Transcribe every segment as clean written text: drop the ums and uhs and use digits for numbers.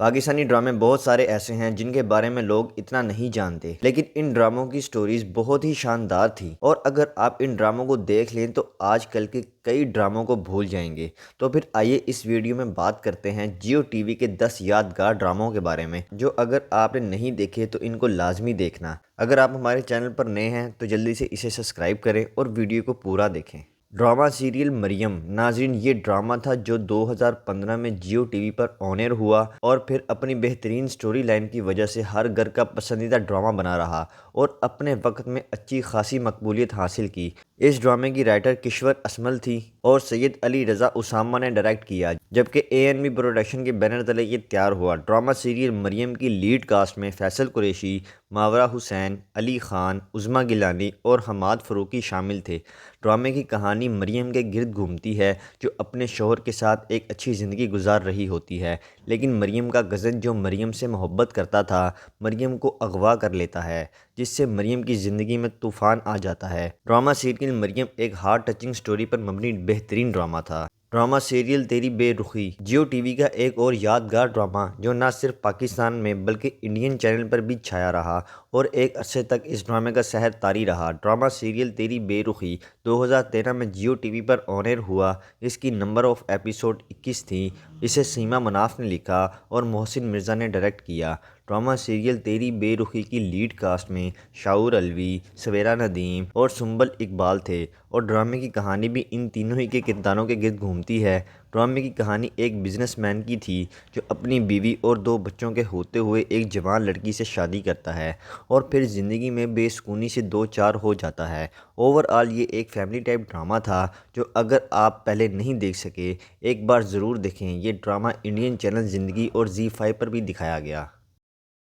پاکستانی ڈرامے بہت سارے ایسے ہیں جن کے بارے میں لوگ اتنا نہیں جانتے، لیکن ان ڈراموں کی سٹوریز بہت ہی شاندار تھی، اور اگر آپ ان ڈراموں کو دیکھ لیں تو آج کل کے کئی ڈراموں کو بھول جائیں گے۔ تو پھر آئیے اس ویڈیو میں بات کرتے ہیں جیو ٹی وی کے 10 یادگار ڈراموں کے بارے میں، جو اگر آپ نے نہیں دیکھے تو ان کو لازمی دیکھنا۔ اگر آپ ہمارے چینل پر نئے ہیں تو جلدی سے اسے سبسکرائب کریں اور ویڈیو کو پورا دیکھیں۔ ڈرامہ سیریل مریم، ناظرین یہ ڈرامہ تھا جو 2015 میں جیو ٹی وی پر آن ایئر ہوا اور پھر اپنی بہترین سٹوری لائن کی وجہ سے ہر گھر کا پسندیدہ ڈرامہ بنا رہا اور اپنے وقت میں اچھی خاصی مقبولیت حاصل کی۔ اس ڈرامے کی رائٹر کشور اسمل تھی اور سید علی رضا اسامہ نے ڈائریکٹ کیا، جبکہ اے این بی پروڈکشن کے بینر تلے یہ تیار ہوا۔ ڈرامہ سیریل مریم کی لیڈ کاسٹ میں فیصل قریشی، ماورا حسین، علی خان، عظمیٰ گیلانی اور حماد فاروقی شامل تھے۔ ڈرامے کی کہانی مریم کے گرد گھومتی ہے جو اپنے شوہر کے ساتھ ایک اچھی زندگی گزار رہی ہوتی ہے، لیکن مریم کا کزن جو مریم سے محبت کرتا تھا مریم کو اغوا کر لیتا ہے، جس سے مریم کی زندگی میں طوفان آ جاتا ہے۔ ڈرامہ سیریل مریم ایک ہارٹ ٹچنگ سٹوری پر مبنی بہترین ڈرامہ تھا۔ ڈرامہ سیریل تیری بے رخی، جیو ٹی وی کا ایک اور یادگار ڈرامہ جو نہ صرف پاکستان میں بلکہ انڈین چینل پر بھی چھایا رہا اور ایک عرصے تک اس ڈرامے کا سحر طاری رہا۔ ڈرامہ سیریل تیری بے رخی 2013 میں جیو ٹی وی پر آن ایئر ہوا۔ اس کی نمبر آف ایپیسوڈ 21 تھی۔ اسے سیما مناف نے لکھا اور محسن مرزا نے ڈائریکٹ کیا۔ ڈرامہ سیریل تیری بے رخی کی لیڈ کاسٹ میں شعور الوی، سویرا ندیم اور سنبل اقبال تھے، اور ڈرامے کی کہانی بھی ان تینوں ہی کے کرداروں کے گرد گھومتی ہے۔ ڈرامے کی کہانی ایک بزنس مین کی تھی جو اپنی بیوی اور 2 بچوں کے ہوتے ہوئے ایک جوان لڑکی سے شادی کرتا ہے اور پھر زندگی میں بے سکونی سے دو چار ہو جاتا ہے۔ اوور آل یہ ایک فیملی ٹائپ ڈرامہ تھا جو اگر آپ پہلے نہیں دیکھ سکے ایک بار ضرور دیکھیں۔ یہ ڈرامہ انڈین چینل زندگی اور زی5 پر بھی دکھایا گیا۔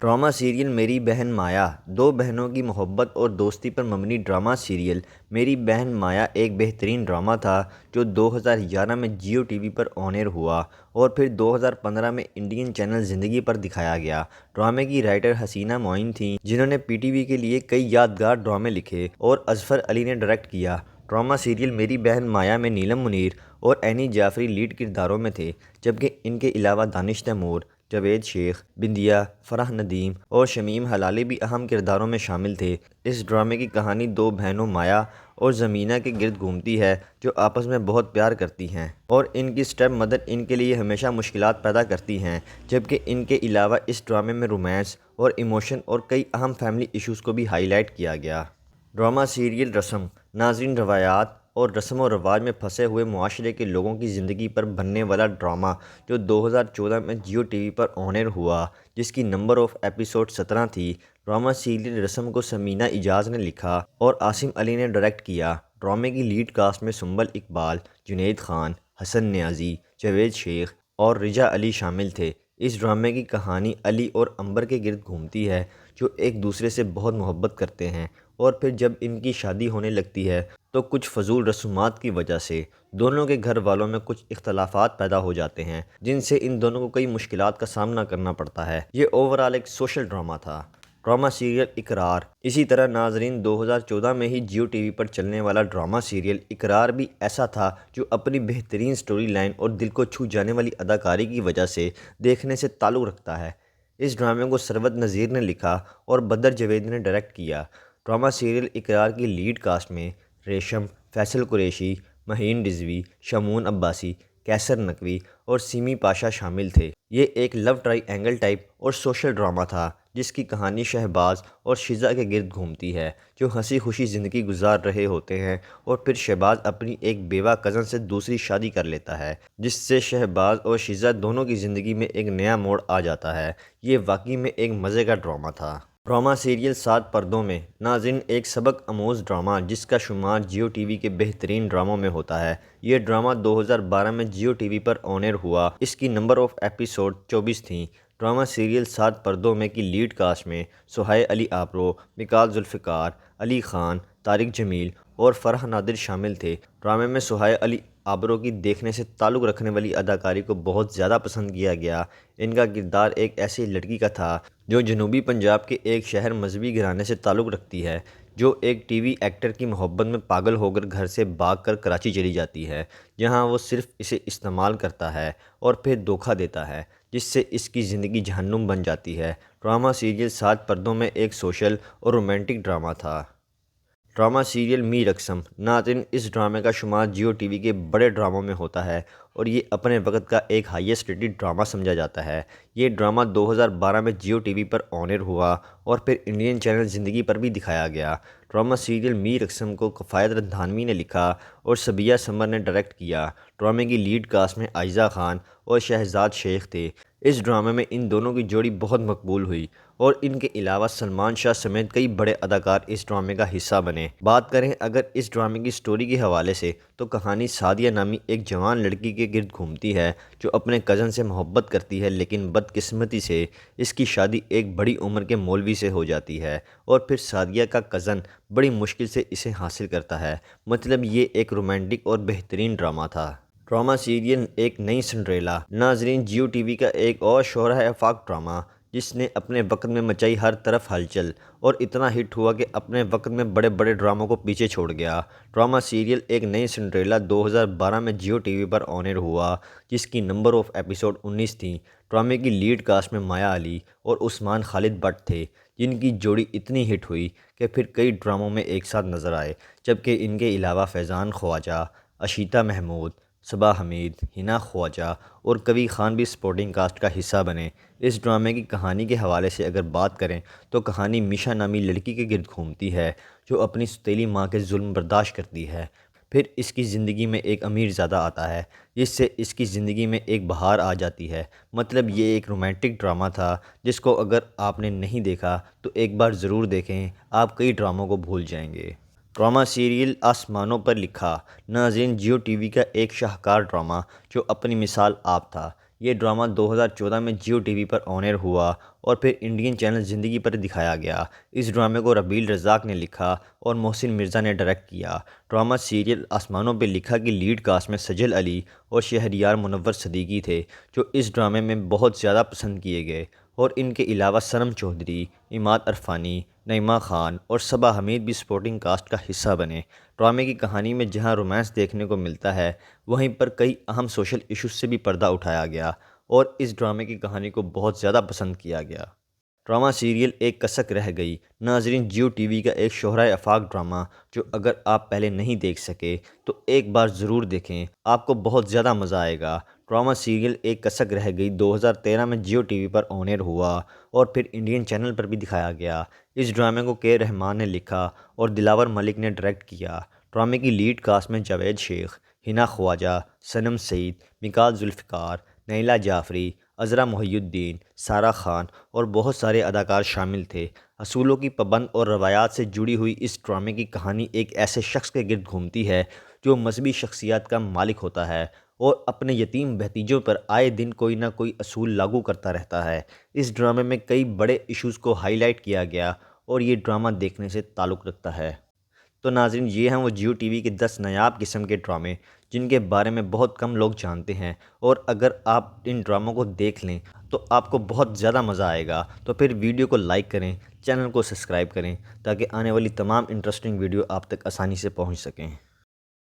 ڈرامہ سیریل میری بہن مایا، 2 بہنوں کی محبت اور دوستی پر مبنی ڈرامہ سیریل میری بہن مایا ایک بہترین ڈرامہ تھا جو 2011 میں جیو ٹی وی پر آن ایئر ہوا اور پھر 2015 میں انڈین چینل زندگی پر دکھایا گیا۔ ڈرامے کی رائٹر حسینہ معین تھیں جنہوں نے پی ٹی وی کے لیے کئی یادگار ڈرامے لکھے اور اظفر علی نے ڈائریکٹ کیا۔ ڈرامہ سیریل میری بہن مایا میں نیلم منیر اور اینی جعفری لیڈ کرداروں میں تھے، جبکہ ان کے علاوہ دانش تیمور، جاوید شیخ، بندیہ، فرح ندیم اور شمیم حلالی بھی اہم کرداروں میں شامل تھے۔ اس ڈرامے کی کہانی 2 بہنوں مایا اور زمینہ کے گرد گھومتی ہے جو آپس میں بہت پیار کرتی ہیں اور ان کی اسٹیپ مدر ان کے لیے ہمیشہ مشکلات پیدا کرتی ہیں، جبکہ ان کے علاوہ اس ڈرامے میں رومانس اور ایموشن اور کئی اہم فیملی ایشوز کو بھی ہائی لائٹ کیا گیا۔ ڈرامہ سیریل رسم، ناظرین روایات اور رسم و رواج میں پھنسے ہوئے معاشرے کے لوگوں کی زندگی پر بننے والا ڈرامہ جو 2014 میں جیو ٹی وی پر آن ایئر ہوا، جس کی نمبر آف ایپیسوڈ 17 تھی۔ ڈرامہ سیریل رسم کو سمینہ اجاز نے لکھا اور عاصم علی نے ڈائریکٹ کیا۔ ڈرامے کی لیڈ کاسٹ میں سنبل اقبال، جنید خان، حسن نیازی، جاوید شیخ اور رجا علی شامل تھے۔ اس ڈرامے کی کہانی علی اور عنبر کے گرد گھومتی ہے جو ایک دوسرے سے بہت محبت کرتے ہیں، اور پھر جب ان کی شادی ہونے لگتی ہے تو کچھ فضول رسومات کی وجہ سے دونوں کے گھر والوں میں کچھ اختلافات پیدا ہو جاتے ہیں، جن سے ان دونوں کو کئی مشکلات کا سامنا کرنا پڑتا ہے۔ یہ اوور آل ایک سوشل ڈرامہ تھا۔ ڈرامہ سیریل اقرار، اسی طرح ناظرین 2014 میں ہی جیو ٹی وی پر چلنے والا ڈرامہ سیریل اقرار بھی ایسا تھا جو اپنی بہترین سٹوری لائن اور دل کو چھو جانے والی اداکاری کی وجہ سے دیکھنے سے تعلق رکھتا ہے۔ اس ڈرامے کو سرود نذیر نے لکھا اور بدر جاوید نے ڈائریکٹ کیا۔ ڈرامہ سیریل اقرار کی لیڈ کاسٹ میں ریشم، فیصل قریشی، مہین رضوی، شمعون عباسی، کیسر نقوی اور سیمی پاشا شامل تھے۔ یہ ایک لو ٹرائی اینگل ٹائپ اور سوشل ڈرامہ تھا جس کی کہانی شہباز اور شیزہ کے گرد گھومتی ہے جو ہنسی خوشی زندگی گزار رہے ہوتے ہیں، اور پھر شہباز اپنی ایک بیوہ کزن سے دوسری شادی کر لیتا ہے، جس سے شہباز اور شیزہ دونوں کی زندگی میں ایک نیا موڑ آ جاتا ہے۔ یہ واقعی میں ایک مزے کا ڈرامہ تھا۔ ڈرامہ سیریل 7 پردوں میں، ناظرین ایک سبق آموز ڈرامہ جس کا شمار جیو ٹی وی کے بہترین ڈراموں میں ہوتا ہے۔ یہ ڈرامہ 2012 میں جیو ٹی وی پر آن ایئر ہوا۔ اس کی نمبر آف ایپیسوڈ 24 تھیں۔ ڈرامہ سیریل 7 پردوں میں کی لیڈ کاسٹ میں سہیل علی آبرو، مکال ذوالفقار، علی خان، طارق جمیل اور فرح نادر شامل تھے۔ ڈرامے میں سہیل علی آبرو کی دیکھنے سے تعلق رکھنے والی اداکاری کو بہت زیادہ پسند کیا گیا۔ ان کا کردار ایک ایسی لڑکی کا تھا جو جنوبی پنجاب کے ایک شہر مذہبی گھرانے سے تعلق رکھتی ہے، جو ایک ٹی وی ایکٹر کی محبت میں پاگل ہو کر گھر سے بھاگ کر کراچی چلی جاتی ہے، جہاں وہ صرف اسے استعمال کرتا ہے اور پھر دھوکہ دیتا ہے۔ جس سے اس کی زندگی جہنم بن جاتی ہے۔ ڈرامہ سیریل 7 پردوں میں ایک سوشل اور رومانٹک ڈرامہ تھا۔ ڈرامہ سیریل میر اقسم۔ ناظرین، اس ڈرامے کا شمار جیو ٹی وی کے بڑے ڈراموں میں ہوتا ہے اور یہ اپنے وقت کا ایک ہائیسٹ ریٹڈ ڈرامہ سمجھا جاتا ہے۔ یہ ڈرامہ 2012 میں جیو ٹی وی پر آن ایئر ہوا اور پھر انڈین چینل زندگی پر بھی دکھایا گیا۔ ڈرامہ سیریل میر اقسم کو کفایت رندھانوی نے لکھا اور صبیہ سمر نے ڈائریکٹ کیا۔ ڈرامے کی لیڈ کاسٹ میں عائزہ خان اور شہزاد شیخ تھے۔ اس ڈرامے میں ان دونوں کی جوڑی بہت مقبول ہوئی اور ان کے علاوہ سلمان شاہ سمیت کئی بڑے اداکار اس ڈرامے کا حصہ بنے۔ بات کریں اگر اس ڈرامے کی سٹوری کے حوالے سے تو کہانی سعدیہ نامی ایک جوان لڑکی کے گرد گھومتی ہے جو اپنے کزن سے محبت کرتی ہے، لیکن بدقسمتی سے اس کی شادی ایک بڑی عمر کے مولوی سے ہو جاتی ہے اور پھر سعدیہ کا کزن بڑی مشکل سے اسے حاصل کرتا ہے۔ مطلب یہ ایک رومانٹک اور بہترین ڈرامہ تھا۔ ڈرامہ سیریل ایک نئی سنڈریلا۔ ناظرین، جیو ٹی وی کا ایک اور شہرہ آفاق ڈرامہ جس نے اپنے وقت میں مچائی ہر طرف ہلچل اور اتنا ہٹ ہوا کہ اپنے وقت میں بڑے بڑے ڈراموں کو پیچھے چھوڑ گیا۔ ڈرامہ سیریل ایک نئی سنڈریلا 2012 میں جیو ٹی وی پر آن ایئر ہوا جس کی نمبر آف ایپیسوڈ 19 تھی۔ ڈرامے کی لیڈ کاسٹ میں مایا علی اور عثمان خالد بٹ تھے، جن کی جوڑی اتنی ہٹ ہوئی کہ پھر کئی ڈراموں میں ایک ساتھ نظر آئے، جبکہ ان کے علاوہ فیضان خواجہ، اشیتا محمود، صبا حمید، ہنا خواجہ اور کوی خان بھی سپورٹنگ کاسٹ کا حصہ بنے۔ اس ڈرامے کی کہانی کے حوالے سے اگر بات کریں تو کہانی میشا نامی لڑکی کے گرد گھومتی ہے جو اپنی سوتیلی ماں کے ظلم برداشت کرتی ہے۔ پھر اس کی زندگی میں ایک امیر زادہ آتا ہے جس سے اس کی زندگی میں ایک بہار آ جاتی ہے۔ مطلب یہ ایک رومانٹک ڈرامہ تھا جس کو اگر آپ نے نہیں دیکھا تو ایک بار ضرور دیکھیں، آپ کئی ڈراموں کو بھول جائیں گے۔ ڈرامہ سیریل آسمانوں پر لکھا۔ ناظرین، جیو ٹی وی کا ایک شاہکار ڈرامہ جو اپنی مثال آپ تھا۔ یہ ڈرامہ 2014 میں جیو ٹی وی پر آن ایئر ہوا اور پھر انڈین چینل زندگی پر دکھایا گیا۔ اس ڈرامے کو ربیل رزاق نے لکھا اور محسن مرزا نے ڈائریکٹ کیا۔ ڈرامہ سیریل آسمانوں پہ لکھا کی لیڈ کاسٹ میں سجل علی اور شہریار منور صدیقی تھے جو اس ڈرامے میں بہت زیادہ پسند کیے گئے اور ان کے علاوہ سنم چودھری، عماد عرفانی، نعیمہ خان اور صبا حمید بھی سپورٹنگ کاسٹ کا حصہ بنے۔ ڈرامے کی کہانی میں جہاں رومانس دیکھنے کو ملتا ہے وہیں پر کئی اہم سوشل ایشوز سے بھی پردہ اٹھایا گیا اور اس ڈرامے کی کہانی کو بہت زیادہ پسند کیا گیا۔ ڈرامہ سیریل ایک کسک رہ گئی۔ ناظرین، جیو ٹی وی کا ایک شہرہ آفاق ڈرامہ جو اگر آپ پہلے نہیں دیکھ سکے تو ایک بار ضرور دیکھیں، آپ کو بہت زیادہ مزہ آئے گا۔ ڈرامہ سیریل ایک کسک رہ گئی 2013 میں جیو ٹی وی پر آن ایئر ہوا اور پھر انڈین چینل پر بھی دکھایا گیا۔ اس ڈرامے کو کے رحمان نے لکھا اور دلاور ملک نے ڈائریکٹ کیا۔ ڈرامے کی لیڈ کاسٹ میں جاوید شیخ، ہنا خواجہ، صنم سعید، میکال ذوالفقار، نیلہ جعفری، عذرا محی الدین، سارہ خان اور بہت سارے اداکار شامل تھے۔ اصولوں کی پابند اور روایات سے جڑی ہوئی اس ڈرامے کی کہانی ایک ایسے شخص کے گرد گھومتی ہے جو مذہبی شخصیات کا مالک ہوتا ہے اور اپنے یتیم بھتیجوں پر آئے دن کوئی نہ کوئی اصول لاگو کرتا رہتا ہے۔ اس ڈرامے میں کئی بڑے ایشوز کو ہائی لائٹ کیا گیا اور یہ ڈرامہ دیکھنے سے تعلق رکھتا ہے۔ تو ناظرین، یہ ہیں وہ جیو ٹی وی کے 10 نایاب قسم کے ڈرامے جن کے بارے میں بہت کم لوگ جانتے ہیں، اور اگر آپ ان ڈراموں کو دیکھ لیں تو آپ کو بہت زیادہ مزہ آئے گا۔ تو پھر ویڈیو کو لائک کریں، چینل کو سبسکرائب کریں تاکہ آنے والی تمام انٹرسٹنگ ویڈیو آپ تک آسانی سے پہنچ سکیں۔